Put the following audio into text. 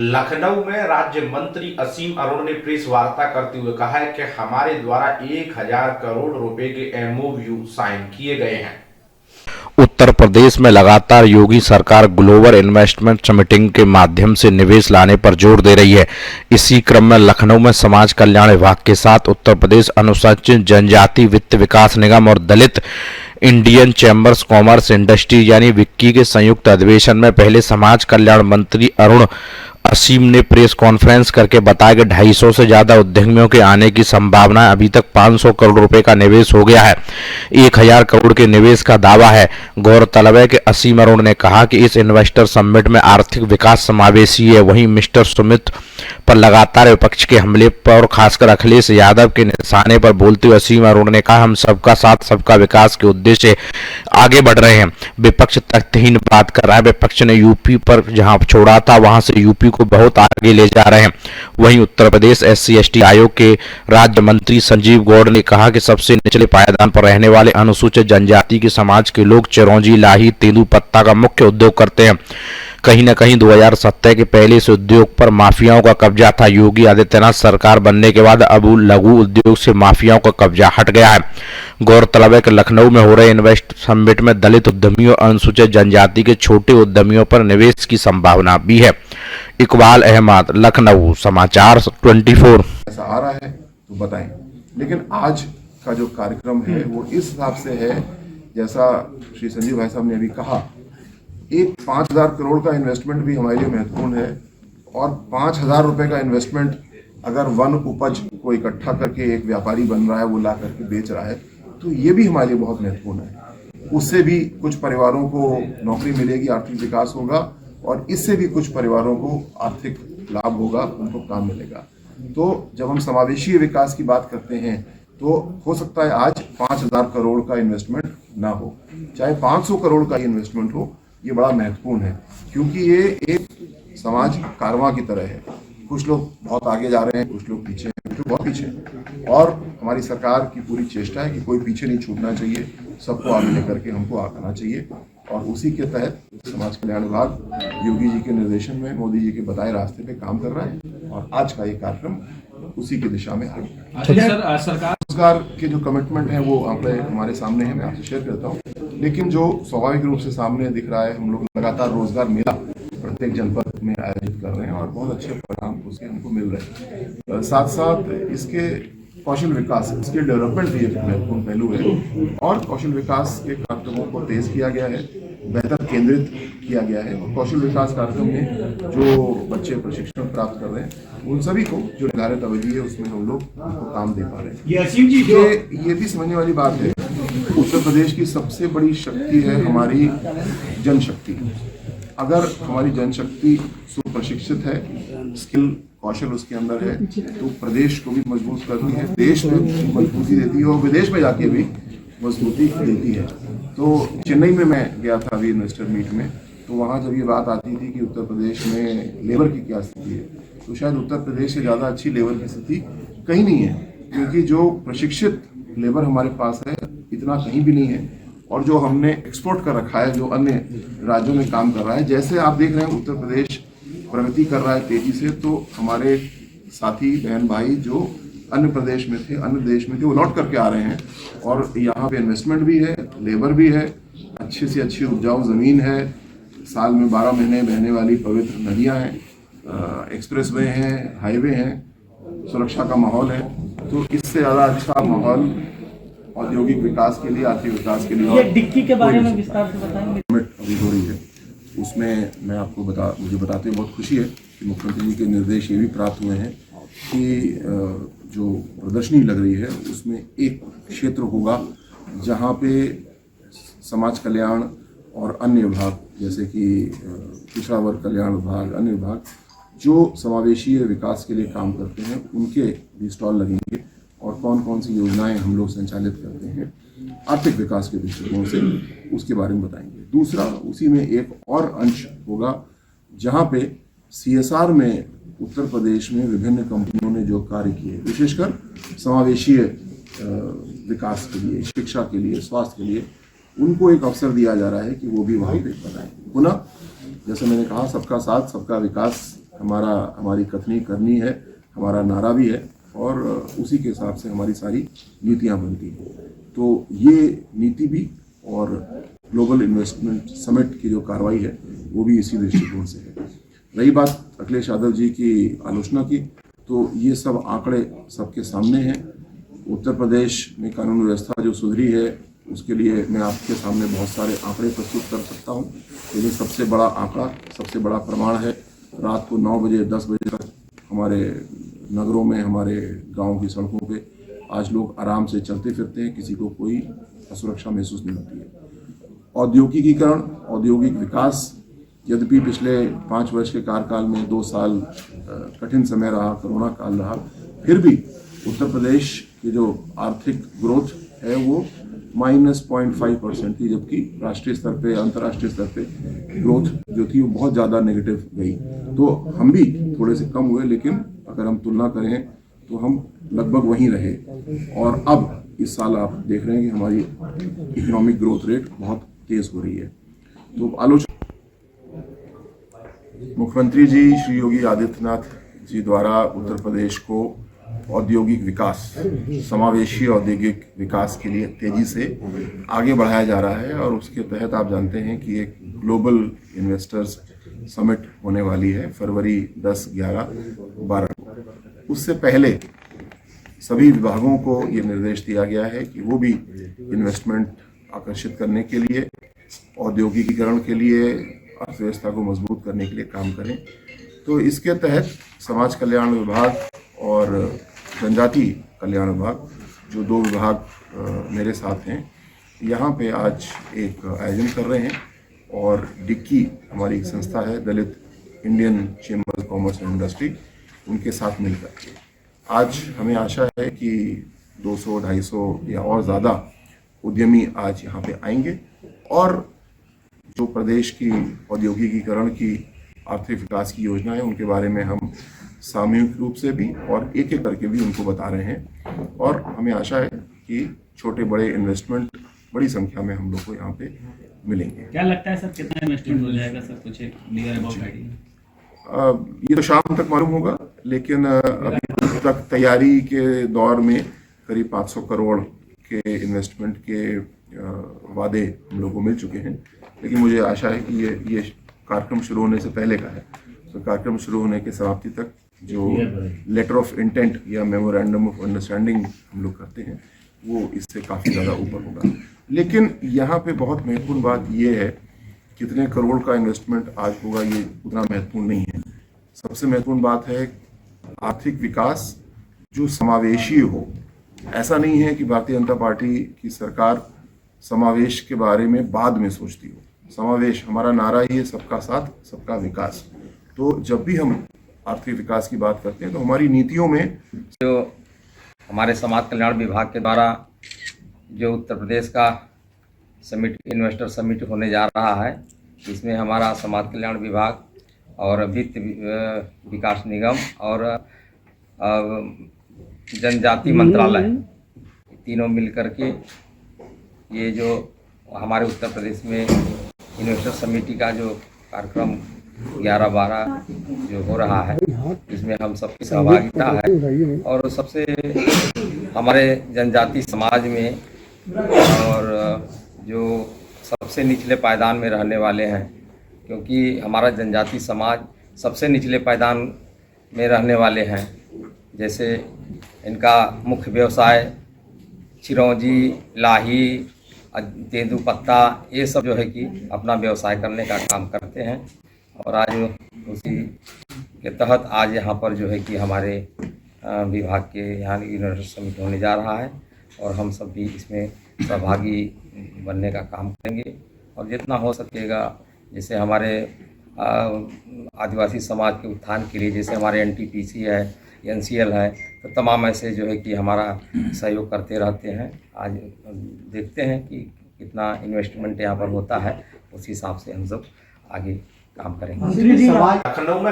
लखनऊ में राज्य मंत्री असीम अरुण ने प्रेस वार्ता करते हुए कहा है कि हमारे द्वारा 1000 करोड़ रुपए के एमओयू साइन किए गए हैं। उत्तर प्रदेश में लगातार योगी सरकार ग्लोबल इन्वेस्टमेंट समिटिंग के माध्यम से निवेश लाने पर जोर दे रही है। इसी क्रम में लखनऊ में समाज कल्याण विभाग के साथ उत्तर प्रदेश अनुसूचित जनजाति वित्त विकास निगम और दलित इंडियन चैम्बर्स कॉमर्स इंडस्ट्री यानी विक्की के संयुक्त अधिवेशन में पहले समाज कल्याण मंत्री अरुण असीम ने प्रेस कॉन्फ्रेंस करके बताया कि 250 से ज्यादा उद्यमियों के आने की संभावना है। अभी तक 500 करोड़ रुपए का निवेश हो गया है। 1000 करोड़ के निवेश का दावा है। गौरतलब है कि असीम अरुण ने कहा कि इस इन्वेस्टर समिट में आर्थिक विकास समावेशी है। वहीं मिस्टर सुमित पर लगातार विपक्ष के हमले पर और खासकर अखिलेश यादव के निशाने पर बोलते हुए असीम अरुण ने कहा, हम सबका साथ सबका विकास के उद्देश्य आगे बढ़ रहे हैं। विपक्ष तथ्यहीन बात कर रहा है। विपक्ष ने यूपी पर जहां छोड़ा था वहां से यूपी को बहुत आगे ले जा रहे हैं। वहीं उत्तर प्रदेश SC/ST आयोग के राज्य मंत्री संजीव गौड़ ने कहा कि सबसे निचले पायदान पर रहने वाले अनुसूचित जनजाति के समाज के लोग चिरौंजी, लाही, तेंदुपत्ता का मुख्य उद्योग करते हैं। कहीं न कहीं 2017 के पहले इस उद्योग पर माफियाओं का कब्जा था। योगी आदित्यनाथ सरकार बनने के बाद अब लघु उद्योग से माफियाओं का कब्जा हट गया है। गौरतलब है कि लखनऊ में हो रहे इन्वेस्ट समिट में दलित उद्यमियों और अनुसूचित जनजाति के छोटे उद्यमियों पर निवेश की संभावना भी है। इकबाल अहमद, लखनऊ समाचार 24। ऐसा आ रहा है तो बताएं, लेकिन आज का जो कार्यक्रम है वो इस हिसाब से है जैसा श्री संजीव भाई साहब ने अभी कहा। एक 5000 करोड़ का इन्वेस्टमेंट भी हमारे लिए महत्वपूर्ण है और 5000 रुपए का इन्वेस्टमेंट अगर वन उपज को इकट्ठा करके एक व्यापारी बन रहा है, वो ला करके बेच रहा है, तो ये भी हमारे लिए बहुत महत्वपूर्ण है। उससे भी कुछ परिवारों को नौकरी मिलेगी, आर्थिक विकास होगा और इससे भी कुछ परिवारों को आर्थिक लाभ होगा, उनको काम मिलेगा। तो जब हम समावेशी विकास की बात करते हैं तो हो सकता है आज 5000 करोड़ का इन्वेस्टमेंट ना हो, चाहे 500 करोड़ का इन्वेस्टमेंट हो, ये बड़ा महत्वपूर्ण है क्योंकि ये एक समाज कारवां की तरह है। कुछ लोग बहुत आगे जा रहे हैं, कुछ लोग पीछे हैं, कुछ लोग बहुत पीछे हैं और हमारी सरकार की पूरी चेष्टा है कि कोई पीछे नहीं छूटना चाहिए, सबको आगे लेकर के हमको आना चाहिए और उसी के तहत समाज कल्याण विभाग योगी जी के निर्देशन में मोदी जी के बताए रास्ते पे काम कर रहा है और आज का ये कार्यक्रम उसी की दिशा में आगे। सरकार रोजगार के जो कमिटमेंट है वो आंकड़े हमारे सामने है, मैं आपसे शेयर करता हूँ। लेकिन जो स्वाभाविक रूप से सामने दिख रहा है, हम लोग लगातार रोजगार मेला प्रत्येक जनपद में आयोजित कर रहे हैं और बहुत अच्छे परिणाम उसके हमको मिल रहे हैं। साथ साथ इसके कौशल विकास, स्किल डेवलपमेंट भी एक महत्वपूर्ण पहलू है और कौशल विकास के कार्यक्रमों को तेज किया गया है, बेहतर केंद्रित किया गया है और कौशल विकास कार्यक्रम में जो बच्चे प्रशिक्षण प्राप्त कर रहे हैं उन सभी को जो निर्धारित अवधि है उसमें हम लोग उनको काम दे पा रहे हैं। ये भी समझने वाली बात है, उत्तर प्रदेश की सबसे बड़ी शक्ति है हमारी जनशक्ति। अगर हमारी जनशक्ति सुप्रशिक्षित है, स्किल कौशल उसके अंदर है, तो प्रदेश को भी मजबूत करती है, देश में मजबूती देती है और विदेश में जाके भी मजबूती देती है। तो चेन्नई में मैं गया था अभी इन्वेस्टर मीट में, तो वहाँ जब ये बात आती थी कि उत्तर प्रदेश में लेबर की क्या स्थिति है, तो शायद उत्तर प्रदेश से ज़्यादा अच्छी लेबर की स्थिति कहीं नहीं है क्योंकि जो प्रशिक्षित लेबर हमारे पास है इतना कहीं भी नहीं है और जो हमने एक्सपोर्ट कर रखा है, जो अन्य राज्यों में काम कर रहा है, जैसे आप देख रहे हैं उत्तर प्रदेश प्रगति कर रहा है तेजी से, तो हमारे साथी बहन भाई जो अन्य प्रदेश में थे, अन्य देश में थे, वो लौट करके आ रहे हैं और यहाँ पे इन्वेस्टमेंट भी है, लेबर भी है, अच्छी से अच्छी उपजाऊ ज़मीन है, साल में 12 महीने बहने वाली पवित्र नदियाँ हैं, एक्सप्रेसवे हैं, हाईवे हैं, सुरक्षा का माहौल है। तो इससे ज़्यादा अच्छा माहौल औद्योगिक विकास के लिए, आर्थिक विकास के लिए। ये डिक्की के बारे में विस्तार से बताएंगे। अभी हो रही है उसमें मैं आपको मुझे बताते हुए बहुत खुशी है कि मुख्यमंत्री जी के निर्देश ये भी प्राप्त हुए हैं कि जो प्रदर्शनी लग रही है उसमें एक क्षेत्र होगा जहाँ पे समाज कल्याण और अन्य विभाग जैसे कि पिछड़ा वर्ग कल्याण विभाग, अन्य विभाग जो समावेशी विकास के लिए काम करते हैं उनके भी स्टॉल लगेंगे और कौन कौन सी योजनाएं हम लोग संचालित करते हैं आर्थिक विकास के दृष्टिकोण से, उसके बारे में बताएंगे। दूसरा, उसी में एक और अंश होगा जहां पे CSR में उत्तर प्रदेश में विभिन्न कंपनियों ने जो कार्य किए, विशेषकर समावेशी विकास के लिए, शिक्षा के लिए, स्वास्थ्य के लिए, उनको एक अवसर दिया जा रहा है कि वो भी वहाँ पे बताएं। पुनः जैसे मैंने कहा, सबका साथ सबका विकास हमारी कथनी करनी है, हमारा नारा भी है और उसी के हिसाब से हमारी सारी नीतियाँ बनती हैं। तो ये नीति भी और ग्लोबल इन्वेस्टमेंट समिट की जो कार्रवाई है वो भी इसी दृष्टिकोण से है। रही बात अखिलेश यादव जी की आलोचना की, तो ये सब आंकड़े सबके सामने हैं। उत्तर प्रदेश में कानून व्यवस्था जो सुधरी है उसके लिए मैं आपके सामने बहुत सारे आंकड़े प्रस्तुत कर सकता हूँ, लेकिन सबसे बड़ा आंकड़ा, सबसे बड़ा प्रमाण है रात को 9 बजे 10 बजे तक हमारे नगरों में, हमारे गाँव की सड़कों पे आज लोग आराम से चलते फिरते हैं, किसी को कोई असुरक्षा महसूस नहीं होती है। औद्योगिकीकरण, औद्योगिक विकास, यद्यपि पिछले 5 वर्ष के कार्यकाल में 2 साल कठिन समय रहा, कोरोना काल रहा, फिर भी उत्तर प्रदेश की जो आर्थिक ग्रोथ है वो -0.5% थी, जबकि राष्ट्रीय स्तर पे, अंतर्राष्ट्रीय स्तर पे ग्रोथ जो थी वो बहुत ज़्यादा नेगेटिव गई। तो हम भी थोड़े से कम हुए, लेकिन अगर हम तुलना करें तो हम लगभग वहीं रहे। और अब इस साल आप देख रहे हैं कि हमारी इकोनॉमिक ग्रोथ रेट बहुत तेज़ हो रही है। तो आलोचना मुख्यमंत्री जी श्री योगी आदित्यनाथ जी द्वारा उत्तर प्रदेश को औद्योगिक विकास, समावेशी औद्योगिक विकास के लिए तेजी से आगे बढ़ाया जा रहा है और उसके तहत आप जानते हैं कि एक ग्लोबल इन्वेस्टर्स समिट होने वाली है फरवरी 10, 11, 12 को। उससे पहले सभी विभागों को ये निर्देश दिया गया है कि वो भी इन्वेस्टमेंट आकर्षित करने के लिए, औद्योगिकीकरण के लिए, अर्थव्यवस्था को मजबूत करने के लिए काम करें। तो इसके तहत समाज कल्याण विभाग और जनजाति कल्याण विभाग, जो 2 विभाग मेरे साथ हैं, यहाँ पे आज एक आयोजन कर रहे हैं और डिक्की हमारी एक संस्था है, Dalit Indian Chamber of Commerce and Industry, उनके साथ मिलकर आज हमें आशा है कि 200, 250 या और ज़्यादा उद्यमी आज यहाँ पे आएंगे और जो प्रदेश की औद्योगिकीकरण की, आर्थिक विकास की योजना है उनके बारे में हम सामूहिक रूप से भी और एक एक करके भी उनको बता रहे हैं। और हमें आशा है कि छोटे बड़े इन्वेस्टमेंट बड़ी संख्या में हम लोग को यहाँ पे मिलेंगे। क्या लगता है सर, कितना इन्वेस्टमेंट हो जाएगा सर, कुछ एक क्लियर अबाउट आइडिया? ये तो शाम तक मालूम होगा, लेकिन अभी तक तैयारी के दौर में करीब 500 करोड़ के इन्वेस्टमेंट के वादे हम लोग को मिल चुके हैं। लेकिन मुझे आशा है कि ये कार्यक्रम शुरू होने से पहले का है, तो कार्यक्रम शुरू होने के समाप्ति तक जो लेटर ऑफ इंटेंट या मेमोरेंडम ऑफ अंडरस्टैंडिंग हम लोग करते हैं वो इससे काफ़ी ज़्यादा ऊपर होगा। लेकिन यहाँ पे बहुत महत्वपूर्ण बात ये है, कितने करोड़ का इन्वेस्टमेंट आज होगा ये उतना महत्वपूर्ण नहीं है। सबसे महत्वपूर्ण बात है आर्थिक विकास जो समावेशी हो। ऐसा नहीं है कि भारतीय जनता पार्टी की सरकार समावेश के बारे में बाद में सोचती हो। समावेश हमारा नारा ही है, सबका साथ सबका विकास। तो जब भी हम आर्थिक विकास की बात करते हैं तो हमारी नीतियों में जो हमारे समाज कल्याण विभाग के द्वारा जो उत्तर प्रदेश का समिट, इन्वेस्टर समिट होने जा रहा है, इसमें हमारा समाज कल्याण विभाग और वित्त विकास निगम और जनजाति मंत्रालय तीनों मिलकर के ये जो हमारे उत्तर प्रदेश में इन्वेस्टर समिति का जो कार्यक्रम 11-12 जो हो रहा है, इसमें हम सबकी सहभागिता है और सबसे हमारे जनजाति समाज में और जो सबसे निचले पायदान में रहने वाले हैं, क्योंकि हमारा जनजाति समाज सबसे निचले पायदान में रहने वाले हैं। जैसे इनका मुख्य व्यवसाय चिरौंजी, लाही, तेंदूपत्ता, ये सब जो है कि अपना व्यवसाय करने का काम करते हैं। और आज उसी के तहत आज यहाँ पर जो है कि हमारे विभाग के यहाँ इन्वेस्टर समिट होने जा रहा है और हम सब भी इसमें सहभागी बनने का काम करेंगे और जितना हो सकेगा, जैसे हमारे आदिवासी समाज के उत्थान के लिए, जैसे हमारे NTPC है, NCL है, तो तमाम ऐसे जो है कि हमारा सहयोग करते रहते हैं। आज देखते हैं कि कितना इन्वेस्टमेंट यहाँ पर होता है, उस हिसाब से हम सब आगे काम करेंगे। लखनऊ में